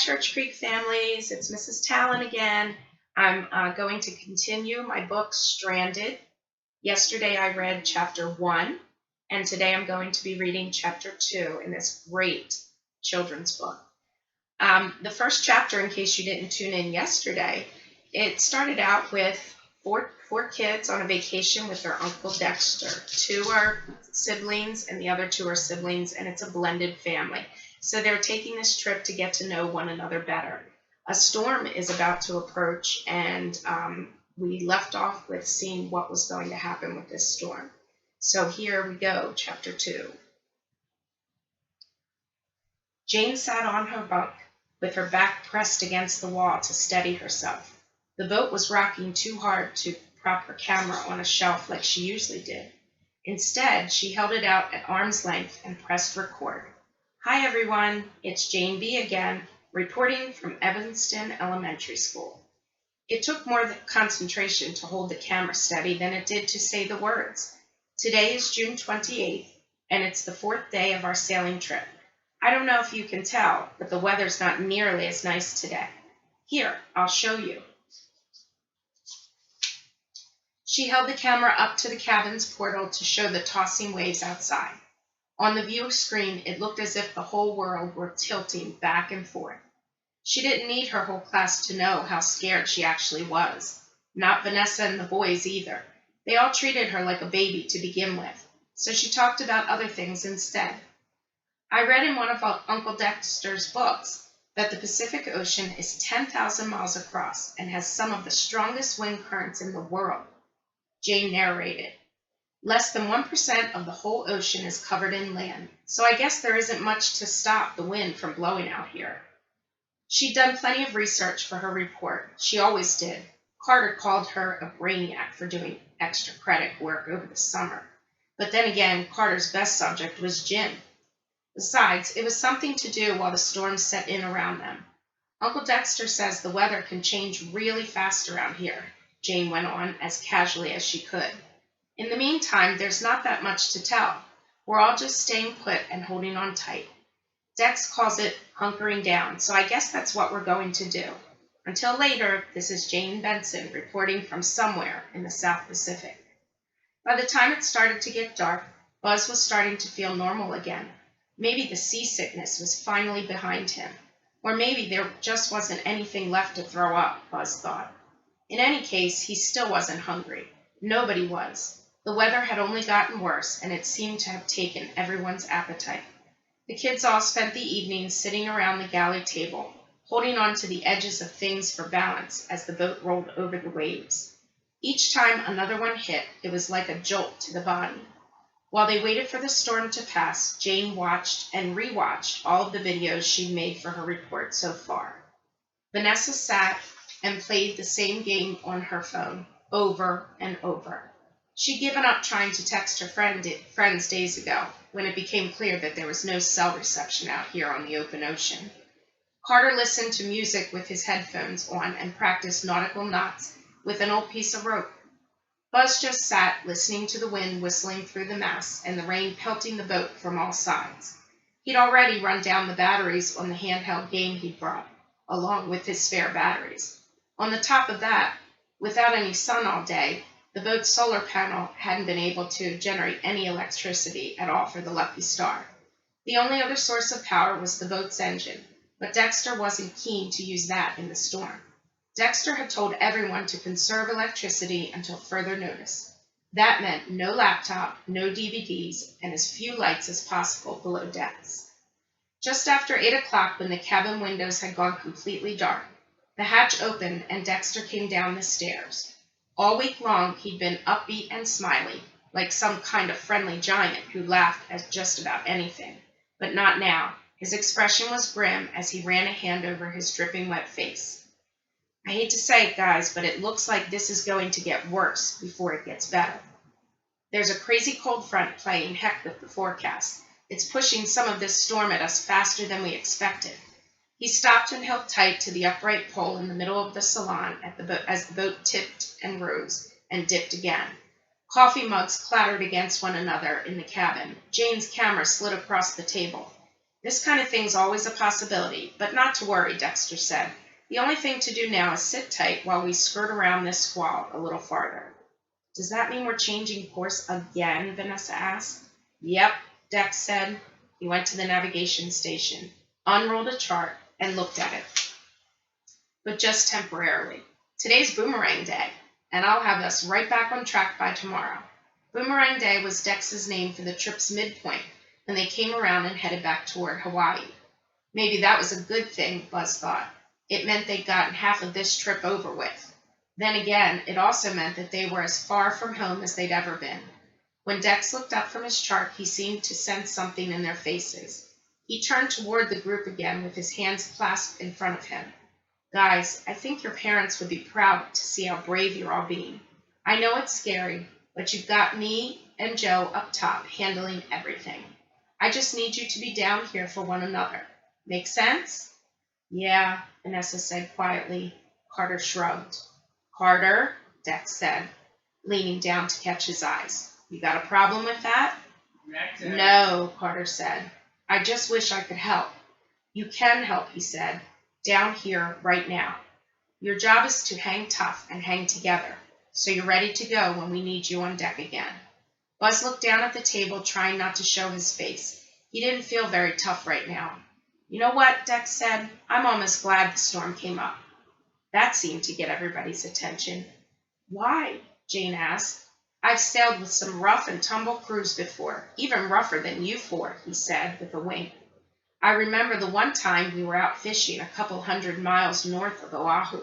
Church Creek families, it's Mrs. Tallon again. I'm going to continue my book, Stranded. Yesterday I read chapter 1, and today I'm going to be reading chapter 2 in this great children's book. The first chapter, in case you didn't tune in yesterday, it started out with four kids on a vacation with their Uncle Dexter. 2 are siblings and the other 2 are siblings, and it's a blended family. So they're taking this trip to get to know one another better. A storm is about to approach, and we left off with seeing what was going to happen with this storm. So here we go, chapter 2. Jane sat on her bunk with her back pressed against the wall to steady herself. The boat was rocking too hard to prop her camera on a shelf like she usually did. Instead, she held it out at arm's length and pressed record. Hi everyone, it's Jane B. again, reporting from Evanston Elementary School. It took more concentration to hold the camera steady than it did to say the words. Today is June 28th, and it's the 4th day of our sailing trip. I don't know if you can tell, but the weather's not nearly as nice today. Here, I'll show you. She held the camera up to the cabin's portal to show the tossing waves outside. On the view screen, it looked as if the whole world were tilting back and forth. She didn't need her whole class to know how scared she actually was. Not Vanessa and the boys either. They all treated her like a baby to begin with, so she talked about other things instead. I read in one of Uncle Dexter's books that the Pacific Ocean is 10,000 miles across and has some of the strongest wind currents in the world. Jane narrated. Less than 1% of the whole ocean is covered in land, so I guess there isn't much to stop the wind from blowing out here. She'd done plenty of research for her report. She always did. Carter called her a brainiac for doing extra credit work over the summer. But then again, Carter's best subject was Jim. Besides, it was something to do while the storm set in around them. Uncle Dexter says the weather can change really fast around here, Jane went on as casually as she could. In the meantime, there's not that much to tell. We're all just staying put and holding on tight. Dex calls it hunkering down, so I guess that's what we're going to do. Until later, this is Jane Benson reporting from somewhere in the South Pacific. By the time it started to get dark, Buzz was starting to feel normal again. Maybe the seasickness was finally behind him. Or maybe there just wasn't anything left to throw up, Buzz thought. In any case, he still wasn't hungry. Nobody was. The weather had only gotten worse, and it seemed to have taken everyone's appetite. The kids all spent the evening sitting around the galley table, holding on to the edges of things for balance as the boat rolled over the waves. Each time another one hit, it was like a jolt to the body. While they waited for the storm to pass, Jane watched and rewatched all of the videos she'd made for her report so far. Vanessa sat and played the same game on her phone, over and over. She'd given up trying to text her friends days ago, when it became clear that there was no cell reception out here on the open ocean. Carter listened to music with his headphones on and practiced nautical knots with an old piece of rope. Buzz just sat, listening to the wind whistling through the masts and the rain pelting the boat from all sides. He'd already run down the batteries on the handheld game he'd brought, along with his spare batteries. On the top of that, without any sun all day, the boat's solar panel hadn't been able to generate any electricity at all for the Lucky Star. The only other source of power was the boat's engine, but Dexter wasn't keen to use that in the storm. Dexter had told everyone to conserve electricity until further notice. That meant no laptop, no DVDs, and as few lights as possible below decks. Just after 8 o'clock, when the cabin windows had gone completely dark, the hatch opened and Dexter came down the stairs. All week long, he'd been upbeat and smiley, like some kind of friendly giant who laughed at just about anything. But not now. His expression was grim as he ran a hand over his dripping wet face. I hate to say it, guys, but it looks like this is going to get worse before it gets better. There's a crazy cold front playing heck with the forecast. It's pushing some of this storm at us faster than we expected. He stopped and held tight to the upright pole in the middle of the salon as the boat tipped and rose and dipped again. Coffee mugs clattered against one another in the cabin. Jane's camera slid across the table. This kind of thing's always a possibility, but not to worry, Dexter said. The only thing to do now is sit tight while we skirt around this squall a little farther. Does that mean we're changing course again? Vanessa asked. Yep, Dex said. He went to the navigation station, unrolled a chart, and looked at it. But just temporarily. Today's Boomerang Day, and I'll have us right back on track by tomorrow. Boomerang Day was Dex's name for the trip's midpoint, when they came around and headed back toward Hawaii. Maybe that was a good thing, Buzz thought. It meant they'd gotten half of this trip over with. Then again, it also meant that they were as far from home as they'd ever been. When Dex looked up from his chart, he seemed to sense something in their faces. He turned toward the group again with his hands clasped in front of him. Guys, I think your parents would be proud to see how brave you're all being. I know it's scary, but you've got me and Joe up top handling everything. I just need you to be down here for one another. Make sense? Yeah, Vanessa said quietly. Carter shrugged. Carter, Dex said, leaning down to catch his eyes. You got a problem with that? No, Carter said. I just wish I could help. You can help, he said. Down here, right now. Your job is to hang tough and hang together, so you're ready to go when we need you on deck again. Buzz looked down at the table, trying not to show his face. He didn't feel very tough right now. You know what, Dex said? I'm almost glad the storm came up. That seemed to get everybody's attention. Why? Jane asked. I've sailed with some rough and tumble crews before, even rougher than you four, he said with a wink. I remember the one time we were out fishing a couple 100 miles north of Oahu.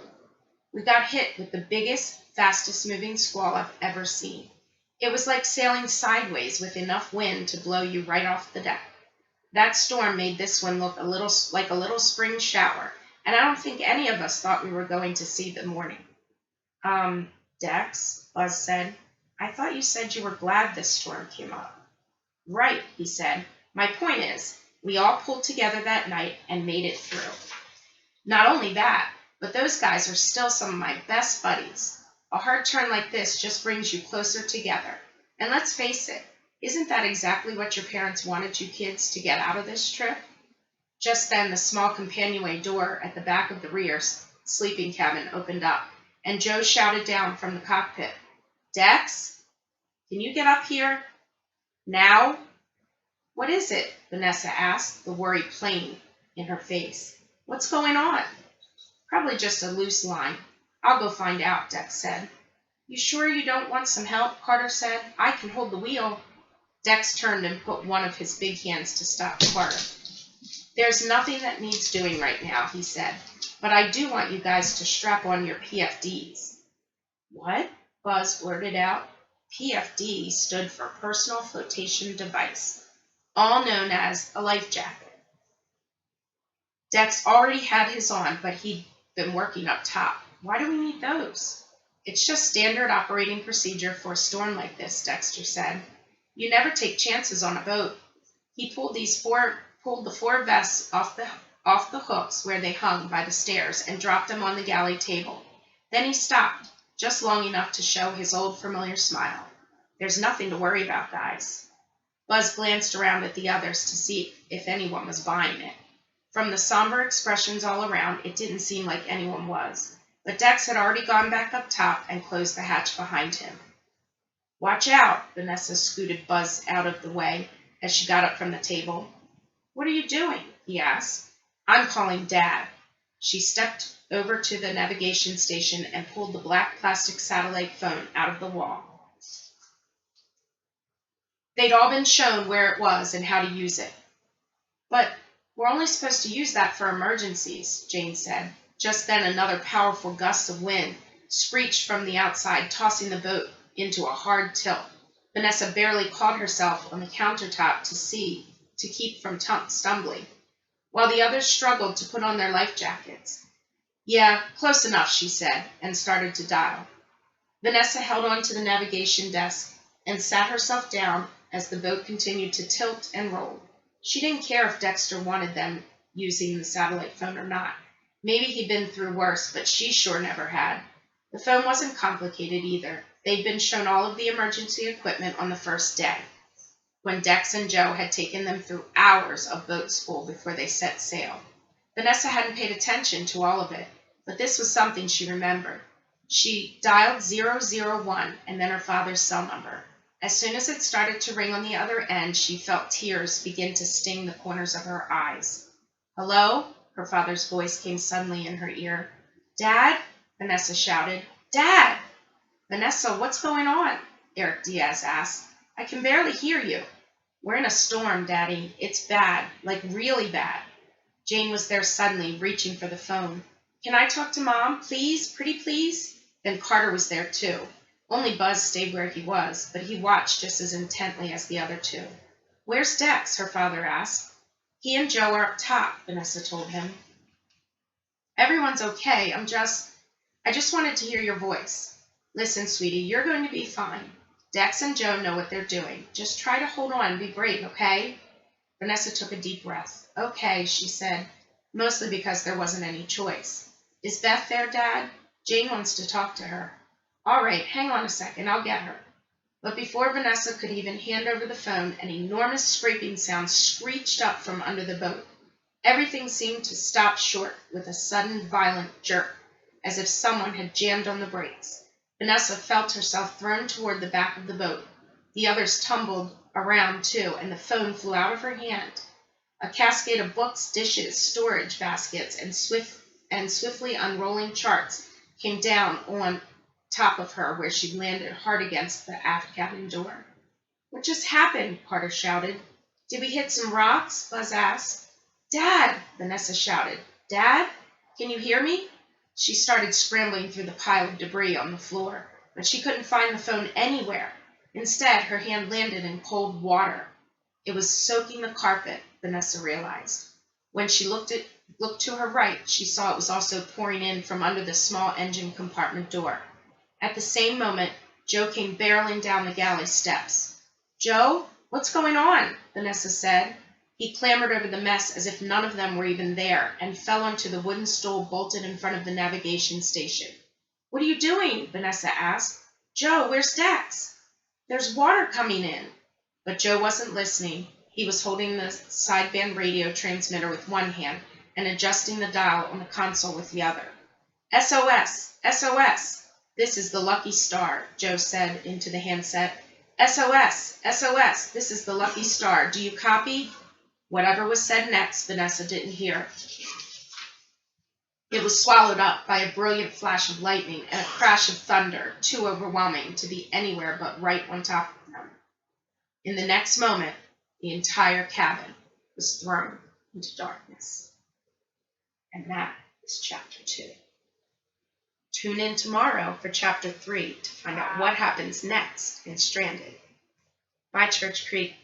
We got hit with the biggest, fastest moving squall I've ever seen. It was like sailing sideways with enough wind to blow you right off the deck. That storm made this one look like a little spring shower, and I don't think any of us thought we were going to see the morning. Dex, Buzz said, I thought you said you were glad this storm came up. Right, he said. My point is, we all pulled together that night and made it through. Not only that, but those guys are still some of my best buddies. A hard turn like this just brings you closer together. And let's face it, isn't that exactly what your parents wanted you kids to get out of this trip? Just then, the small companionway door at the back of the rear sleeping cabin opened up, and Joe shouted down from the cockpit, Dex, can you get up here? Now? What is it? Vanessa asked, the worry plain in her face. What's going on? Probably just a loose line. I'll go find out, Dex said. You sure you don't want some help? Carter said. I can hold the wheel. Dex turned and put one of his big hands to stop Carter. There's nothing that needs doing right now, he said, but I do want you guys to strap on your PFDs. What? Buzz blurted out. PFD stood for Personal Flotation Device, all known as a life jacket. Dex already had his on, but he'd been working up top. Why do we need those? It's just standard operating procedure for a storm like this, Dexter said. You never take chances on a boat. He pulled the four vests off the hooks where they hung by the stairs and dropped them on the galley table. Then he stopped, just long enough to show his old familiar smile. There's nothing to worry about, guys. Buzz glanced around at the others to see if anyone was buying it. From the somber expressions all around, it didn't seem like anyone was. But Dex had already gone back up top and closed the hatch behind him. Watch out, Vanessa scooted Buzz out of the way as she got up from the table. What are you doing? He asked. I'm calling Dad. She stepped over to the navigation station and pulled the black plastic satellite phone out of the wall. They'd all been shown where it was and how to use it. But we're only supposed to use that for emergencies, Jane said. Just then another powerful gust of wind screeched from the outside, tossing the boat into a hard tilt. Vanessa barely caught herself on the countertop to keep from stumbling, while the others struggled to put on their life jackets. Yeah, close enough, she said, and started to dial. Vanessa held on to the navigation desk and sat herself down as the boat continued to tilt and roll. She didn't care if Dexter wanted them using the satellite phone or not. Maybe he'd been through worse, but she sure never had. The phone wasn't complicated either. They'd been shown all of the emergency equipment on the first day. when Dex and Joe had taken them through hours of boat school before they set sail. Vanessa hadn't paid attention to all of it, but this was something she remembered. She dialed 001 and then her father's cell number. As soon as it started to ring on the other end, she felt tears begin to sting the corners of her eyes. "Hello?" Her father's voice came suddenly in her ear. "Dad?" Vanessa shouted. "Dad!" "Vanessa, what's going on?" Eric Diaz asked. "I can barely hear you." "We're in a storm, Daddy. It's bad, like really bad." Jane was there suddenly, reaching for the phone. "Can I talk to Mom? Please? Pretty please?" Then Carter was there, too. Only Buzz stayed where he was, but he watched just as intently as the other two. "Where's Dex?" her father asked. "He and Joe are up top," Vanessa told him. "Everyone's okay. I just wanted to hear your voice." "Listen, sweetie, you're going to be fine. Dex and Joe know what they're doing. Just try to hold on and be brave, okay?" Vanessa took a deep breath. "Okay," she said, mostly because there wasn't any choice. "Is Beth there, Dad? Jane wants to talk to her." "All right, hang on a second. I'll get her." But before Vanessa could even hand over the phone, an enormous scraping sound screeched up from under the boat. Everything seemed to stop short with a sudden, violent jerk, as if someone had jammed on the brakes. Vanessa felt herself thrown toward the back of the boat. The others tumbled around, too, and the phone flew out of her hand. A cascade of books, dishes, storage baskets, and swiftly unrolling charts came down on top of her where she landed hard against the aft cabin door. "What just happened?" Carter shouted. "Did we hit some rocks?" Buzz asked. "Dad!" Vanessa shouted. "Dad? Can you hear me?" She started scrambling through the pile of debris on the floor, but she couldn't find the phone anywhere. Instead, her hand landed in cold water. It was soaking the carpet, Vanessa realized. When she looked to her right, she saw it was also pouring in from under the small engine compartment door. At the same moment, Joe came barreling down the galley steps. "Joe, what's going on?" Vanessa said. He clambered over the mess as if none of them were even there, and fell onto the wooden stool bolted in front of the navigation station. "What are you doing?" Vanessa asked. "Joe, where's Dex?" "There's water coming in." But Joe wasn't listening. He was holding the sideband radio transmitter with one hand and adjusting the dial on the console with the other. "SOS! SOS! This is the Lucky Star," Joe said into the handset. "SOS! SOS! This is the Lucky Star. Do you copy?" Whatever was said next, Vanessa didn't hear. It was swallowed up by a brilliant flash of lightning and a crash of thunder, too overwhelming to be anywhere but right on top of them. In the next moment, the entire cabin was thrown into darkness. And that is Chapter 2. Tune in tomorrow for Chapter 3 to find out what happens next in Stranded. Bye, Church Creek.